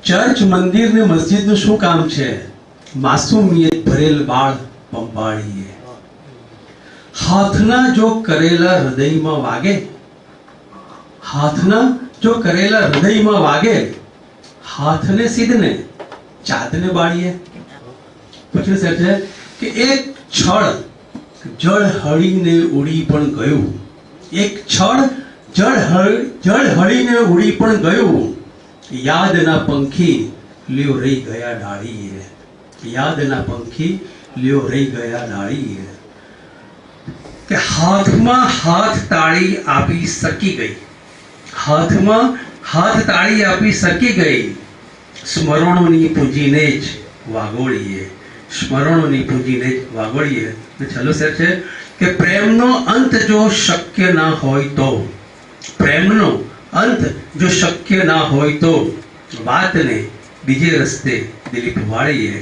Church મંદિર ને મસ્જિદ નું શું કામ છે? માસૂમિયત ભરેલ બાળ પંપાળીએ. હાથના જો કરેલા હૃદયમાં વાગે, હાથના જો કરેલા હૃદયમાં વાગે, હાથને સીધને ચાંદને બાળીએ. પછી સર છે કે એક છળ જળ હળીને ઉડી પણ ગયું, એક છળ જળ હળીને ઉડી પણ ગયું, યાદના પંખી લ્યો રહી ગયા ડાળીએ. યાદના પંખી લ્યો રહી ગયા ડાળીએ. કે હાથમાં હાથ તાળી આપી સકી ગઈ, હાથમાં હાથ તાળી આપી સકી ગઈ, સ્મરણોની પૂંજીને જ વાગોળીએ. સ્મરણોની પૂંજીને જ વાગોળીએ. છેલ્લો શેર છે કે પ્રેમનો અંત જો શક્ય ના હોય તો, પ્રેમનો અંત જો શક્ય ના હોય તો વાતને બીજે રસ્તે દિલીપ વાળીએ.